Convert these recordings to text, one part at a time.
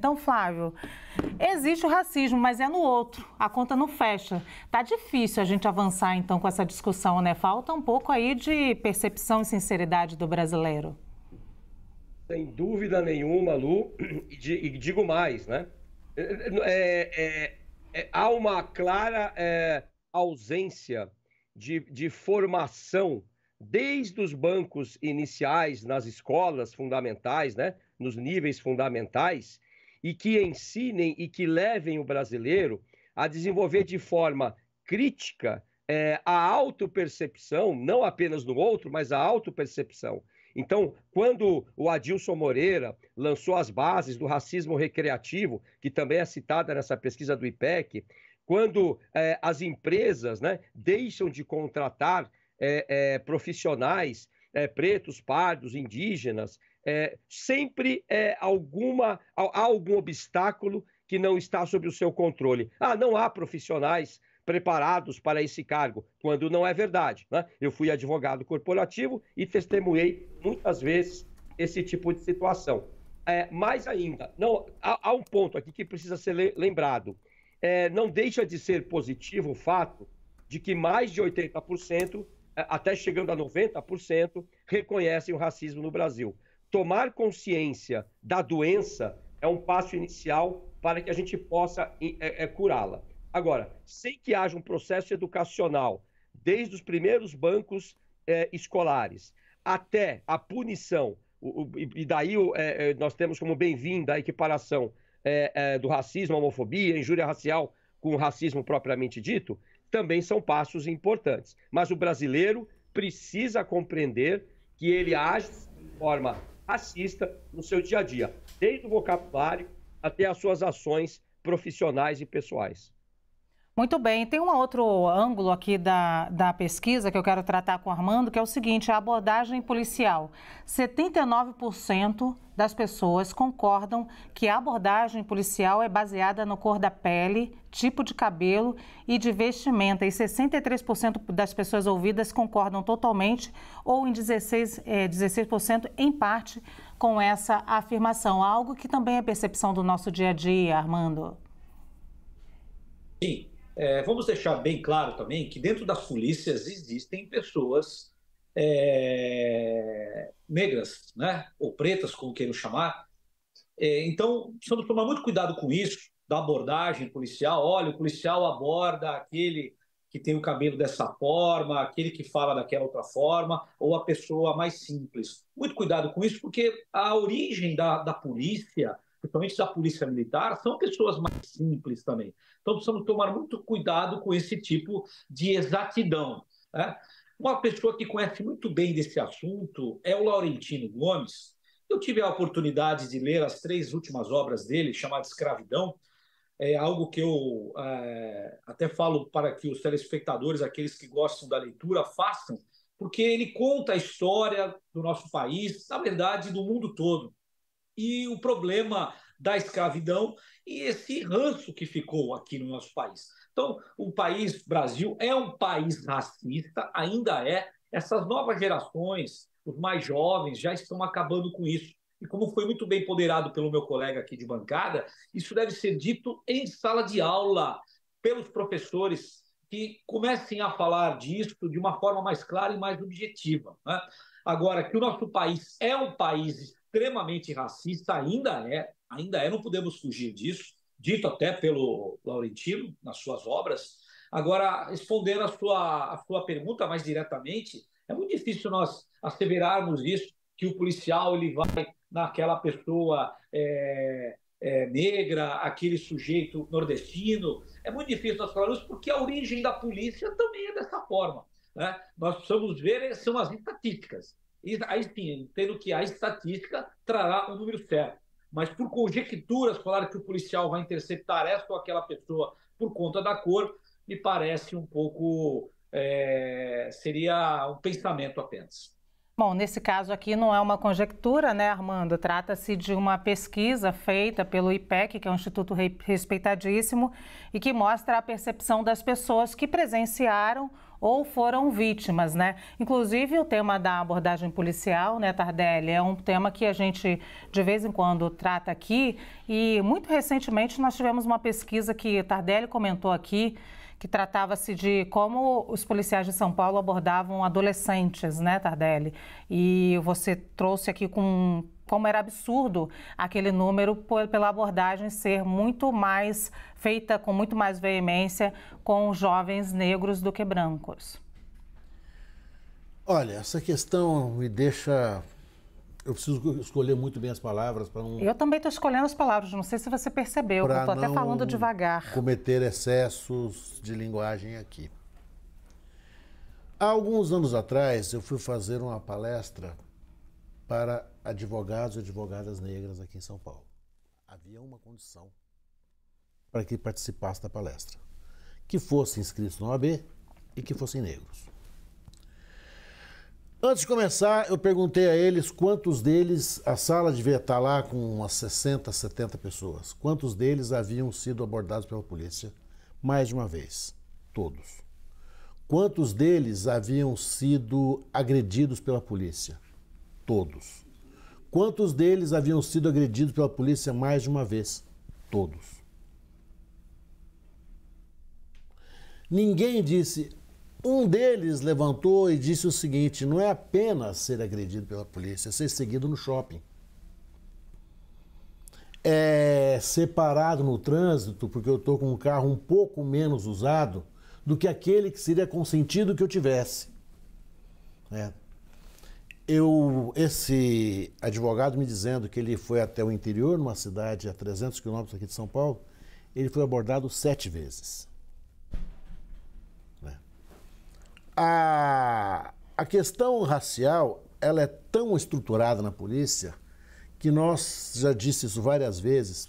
Então, Flávio, existe o racismo, mas é no outro, a conta não fecha. Tá difícil a gente avançar, então, com essa discussão, né? Falta um pouco aí de percepção e sinceridade do brasileiro. Sem dúvida nenhuma, Lu, e digo mais, né? Há uma clara ausência de formação desde os bancos iniciais nas escolas fundamentais, né? Nos níveis fundamentais, e que ensinem e que levem o brasileiro a desenvolver de forma crítica a autopercepção, não apenas no outro, mas a autopercepção. Então, quando o Adilson Moreira lançou as bases do racismo recreativo, que também é citada nessa pesquisa do IPEC, quando as empresas, né, deixam de contratar profissionais pretos, pardos, indígenas, sempre há algum obstáculo que não está sob o seu controle. Não há profissionais preparados para esse cargo, quando não é verdade, né? Eu fui advogado corporativo e testemunhei muitas vezes esse tipo de situação. Mais ainda, não, há um ponto aqui que precisa ser lembrado. Não deixa de ser positivo o fato de que mais de 80%, até chegando a 90%, reconhecem o racismo no Brasil. Tomar consciência da doença é um passo inicial para que a gente possa curá-la. Agora, sem que haja um processo educacional, desde os primeiros bancos escolares até a punição, e daí nós temos como bem-vinda a equiparação do racismo, homofobia, injúria racial com o racismo propriamente dito, também são passos importantes. Mas o brasileiro precisa compreender que ele age de forma racista no seu dia a dia, desde o vocabulário até as suas ações profissionais e pessoais. Muito bem, tem um outro ângulo aqui da pesquisa que eu quero tratar com o Armando, que é o seguinte, a abordagem policial. 79% das pessoas concordam que a abordagem policial é baseada na cor da pele, tipo de cabelo e de vestimenta. E 63% das pessoas ouvidas concordam totalmente ou em 16% em parte com essa afirmação. Algo que também é percepção do nosso dia a dia, Armando. Sim. Vamos deixar bem claro também que dentro das polícias existem pessoas negras, né? Ou pretas, como queiram chamar. Então, precisamos tomar muito cuidado com isso, da abordagem policial. Olha, o policial aborda aquele que tem o cabelo dessa forma, aquele que fala daquela outra forma, ou a pessoa mais simples. Muito cuidado com isso, porque a origem da polícia, principalmente da polícia militar, são pessoas mais simples também. Então precisamos tomar muito cuidado com esse tipo de exatidão, né? Uma pessoa que conhece muito bem desse assunto é o Laurentino Gomes. Eu tive a oportunidade de ler as 3 últimas obras dele, chamadas Escravidão. É algo que eu até falo para que os telespectadores, aqueles que gostam da leitura, façam, porque ele conta a história do nosso país, na verdade, do mundo todo. E o problema da escravidão e esse ranço que ficou aqui no nosso país. Então, o país Brasil é um país racista, ainda é. Essas novas gerações, os mais jovens, já estão acabando com isso. E como foi muito bem ponderado pelo meu colega aqui de bancada, isso deve ser dito em sala de aula, pelos professores, que comecem a falar disso de uma forma mais clara e mais objetiva, né? Agora, que o nosso país é um país extremamente racista, ainda é, não podemos fugir disso, dito até pelo Laurentino nas suas obras. Agora, respondendo a sua pergunta mais diretamente, é muito difícil nós asseverarmos isso, que o policial ele vai naquela pessoa negra, aquele sujeito nordestino. É muito difícil nós falarmos isso, porque a origem da polícia também é dessa forma, né? Nós precisamos ver são as estatísticas. E aí sim, entendo que a estatística trará um número certo. Mas por conjecturas, falar que o policial vai interceptar essa ou aquela pessoa por conta da cor, me parece um pouco... seria um pensamento apenas. Bom, nesse caso aqui não é uma conjectura, né, Armando? Trata-se de uma pesquisa feita pelo IPEC, que é um instituto respeitadíssimo, e que mostra a percepção das pessoas que presenciaram ou foram vítimas, né? Inclusive, o tema da abordagem policial, né, Tardelli, é um tema que a gente, de vez em quando, trata aqui. E, muito recentemente, nós tivemos uma pesquisa que Tardelli comentou aqui, que tratava-se de como os policiais de São Paulo abordavam adolescentes, né, Tardelli? E você trouxe aqui como era absurdo aquele número pela abordagem ser muito mais feita com muito mais veemência com jovens negros do que brancos. Olha, essa questão me deixa... Eu preciso escolher muito bem as palavras para não... Eu também estou escolhendo as palavras, não sei se você percebeu, eu estou até falando devagar. Cometer excessos de linguagem aqui. Há alguns anos atrás, eu fui fazer uma palestra para advogados e advogadas negras aqui em São Paulo. Havia uma condição para que participasse da palestra, que fossem inscritos na OAB e que fossem negros. Antes de começar, eu perguntei a eles quantos deles, a sala devia estar lá com umas 60, 70 pessoas, quantos deles haviam sido abordados pela polícia mais de uma vez? Todos. Quantos deles haviam sido agredidos pela polícia? Todos. Quantos deles haviam sido agredidos pela polícia mais de uma vez? Todos. Ninguém disse... Um deles levantou e disse o seguinte: não é apenas ser agredido pela polícia, é ser seguido no shopping. É ser parado no trânsito porque eu estou com um carro um pouco menos usado do que aquele que seria consentido que eu tivesse. Esse advogado me dizendo que ele foi até o interior, numa cidade a 300 quilômetros aqui de São Paulo, ele foi abordado 7 vezes. A questão racial, ela é tão estruturada na polícia que nós, já disse isso várias vezes,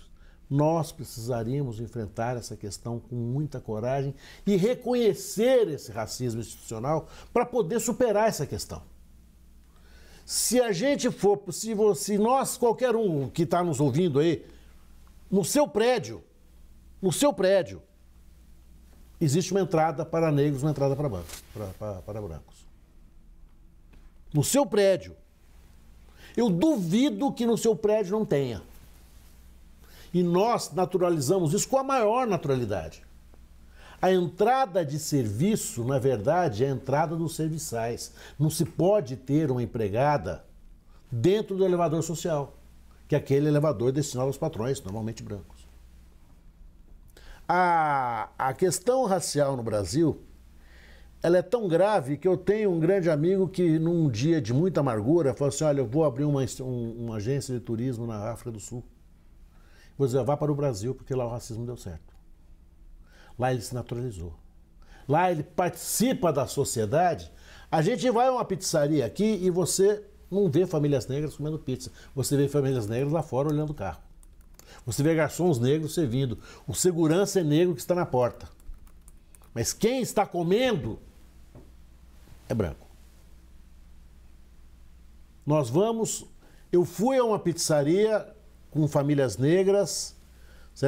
nós precisaríamos enfrentar essa questão com muita coragem e reconhecer esse racismo institucional para poder superar essa questão. Se a gente for, se nós, qualquer um que está nos ouvindo aí, no seu prédio, existe uma entrada para negros, uma entrada para brancos. No seu prédio. Eu duvido que no seu prédio não tenha. E nós naturalizamos isso com a maior naturalidade. A entrada de serviço, na verdade, é a entrada dos serviçais. Não se pode ter uma empregada dentro do elevador social, que é aquele elevador destinado aos patrões, normalmente brancos. A questão racial no Brasil, ela é tão grave que eu tenho um grande amigo que, num dia de muita amargura, falou assim: olha, eu vou abrir uma agência de turismo na África do Sul. Vou dizer, vá para o Brasil, porque lá o racismo deu certo. Lá ele se naturalizou. Lá ele participa da sociedade. A gente vai a uma pizzaria aqui e você não vê famílias negras comendo pizza. Você vê famílias negras lá fora olhando o carro. Você vê garçons negros servindo. O segurança é negro que está na porta. Mas quem está comendo é branco. Eu fui a uma pizzaria com famílias negras,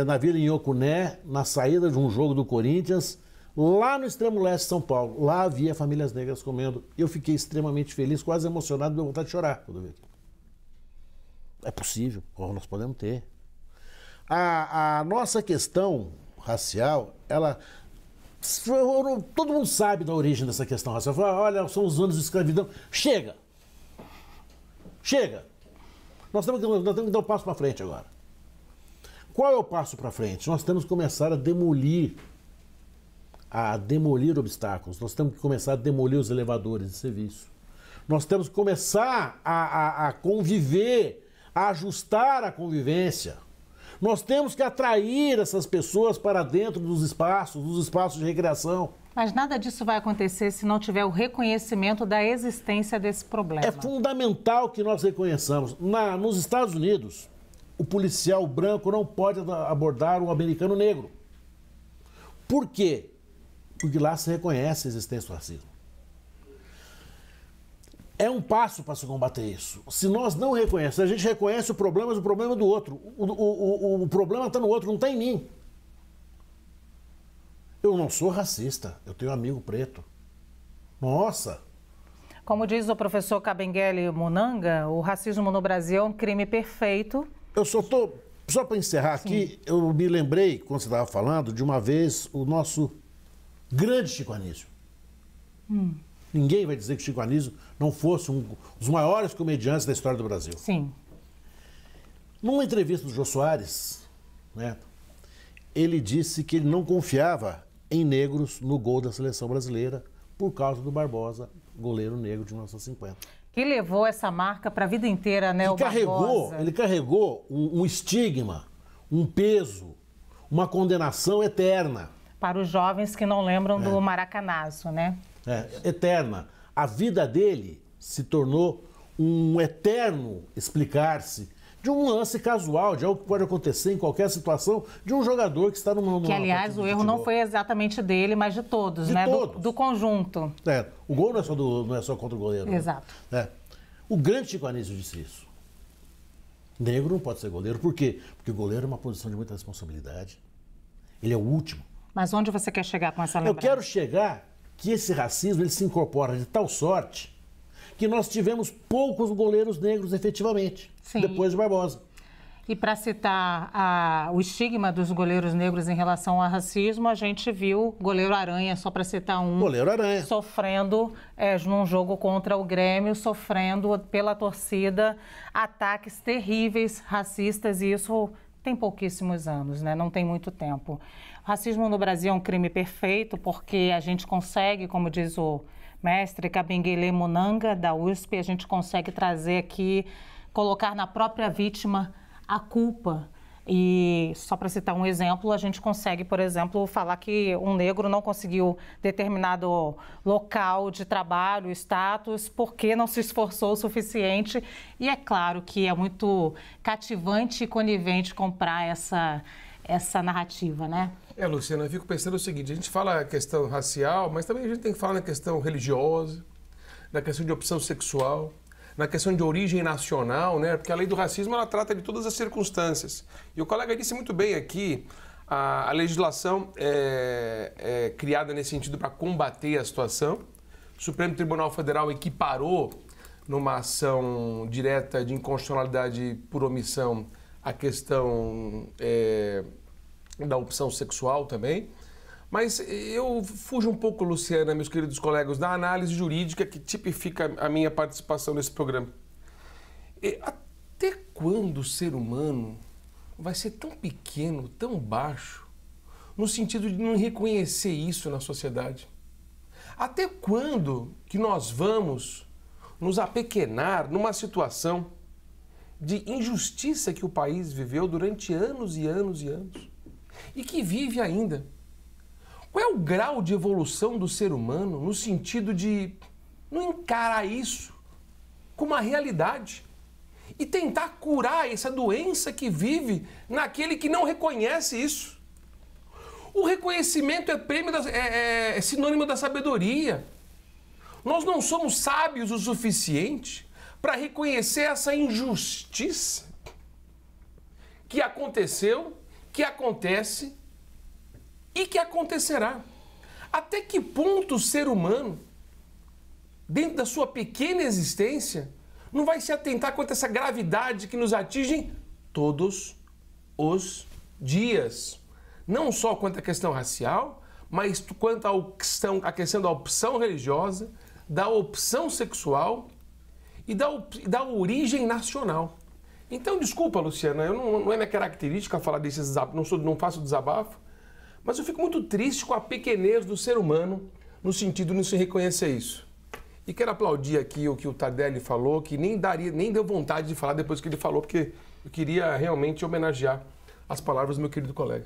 na Vila Inhocuné, na saída de um jogo do Corinthians, lá no extremo leste de São Paulo. Lá havia famílias negras comendo. Eu fiquei extremamente feliz, quase emocionado, deu vontade de chorar quando eu vi. É possível, nós podemos ter. A nossa questão racial, todo mundo sabe da origem dessa questão racial. Fala, olha, são os anos de escravidão. Chega! Nós temos que dar um passo para frente agora. Qual é o passo para frente? Nós temos que começar a demolir obstáculos. Nós temos que começar a demolir os elevadores de serviço. Nós temos que começar a conviver, a ajustar a convivência. Nós temos que atrair essas pessoas para dentro dos espaços de recreação. Mas nada disso vai acontecer se não tiver o reconhecimento da existência desse problema. É fundamental que nós reconheçamos. Nos Estados Unidos, o policial branco não pode abordar o americano negro. Por quê? Porque lá se reconhece a existência do racismo. É um passo para se combater isso. Se nós não reconhecemos, a gente reconhece o problema, mas o problema é do outro. O problema está no outro, não está em mim. Eu não sou racista, eu tenho amigo preto. Nossa! Como diz o professor Kabengele Munanga, o racismo no Brasil é um crime perfeito. Só para encerrar aqui, eu me lembrei, quando você estava falando, de uma vez o nosso grande Chico Anísio. Ninguém vai dizer que Chico Anísio não fosse um dos maiores comediantes da história do Brasil. Sim. Numa entrevista do Jô Soares, né, ele disse que ele não confiava em negros no gol da seleção brasileira por causa do Barbosa, goleiro negro de 1950. Que levou essa marca para a vida inteira, né, o Barbosa? Ele carregou um estigma, um peso, uma condenação eterna. Para os jovens que não lembram do Maracanazo, né? Eterna. A vida dele se tornou um eterno explicar-se de um lance casual, de algo que pode acontecer em qualquer situação, de um jogador que está numa Que, aliás, o erro não foi exatamente dele, mas de todos, né? Todos. Do conjunto. O gol não é só contra o goleiro. Exato. Né? O grande Chico Anísio disse isso. Negro não pode ser goleiro. Por quê? Porque o goleiro é uma posição de muita responsabilidade. Ele é o último. Mas onde você quer chegar com essa lembrança? Eu quero chegar que esse racismo ele se incorpora de tal sorte que nós tivemos poucos goleiros negros efetivamente, depois de Barbosa. E para citar o estigma dos goleiros negros em relação ao racismo, a gente viu o goleiro Aranha, só para citar um, goleiro Aranha, sofrendo num jogo contra o Grêmio, sofrendo pela torcida ataques terríveis, racistas, e isso tem pouquíssimos anos, né? Não tem muito tempo. O racismo no Brasil é um crime perfeito porque a gente consegue, como diz o mestre Kabengele Munanga, da USP, a gente consegue trazer aqui, colocar na própria vítima a culpa. E só para citar um exemplo, a gente consegue, por exemplo, falar que um negro não conseguiu determinado local de trabalho, status, porque não se esforçou o suficiente. E é claro que é muito cativante e conivente comprar essa narrativa, né? Luciana, eu fico pensando o seguinte, a gente fala a questão racial, mas também a gente tem que falar na questão religiosa, na questão de opção sexual, na questão de origem nacional, né? Porque a lei do racismo ela trata de todas as circunstâncias. E o colega disse muito bem aqui, a legislação é criada nesse sentido para combater a situação. O Supremo Tribunal Federal equiparou numa ação direta de inconstitucionalidade por omissão a questão da opção sexual também. Mas eu fujo um pouco, Luciana, meus queridos colegas, da análise jurídica que tipifica a minha participação nesse programa. Até quando o ser humano vai ser tão pequeno, tão baixo, no sentido de não reconhecer isso na sociedade? Até quando que nós vamos nos apequenar numa situação de injustiça que o país viveu durante anos e anos e anos e que vive ainda? Qual é o grau de evolução do ser humano no sentido de não encarar isso como uma realidade e tentar curar essa doença que vive naquele que não reconhece isso? O reconhecimento é sinônimo da sabedoria. Nós não somos sábios o suficiente para reconhecer essa injustiça que aconteceu, que acontece e que acontecerá. Até que ponto o ser humano, dentro da sua pequena existência, não vai se atentar quanto a essa gravidade que nos atinge todos os dias? Não só quanto à questão racial, mas quanto à questão da opção religiosa, da opção sexual e da origem nacional. Então, desculpa, Luciana, não é minha característica falar desses desabafos, não faço desabafo, mas eu fico muito triste com a pequenez do ser humano no sentido de não se reconhecer isso. E quero aplaudir aqui o que o Tardelli falou, que nem deu vontade de falar depois que ele falou, porque eu queria realmente homenagear as palavras do meu querido colega.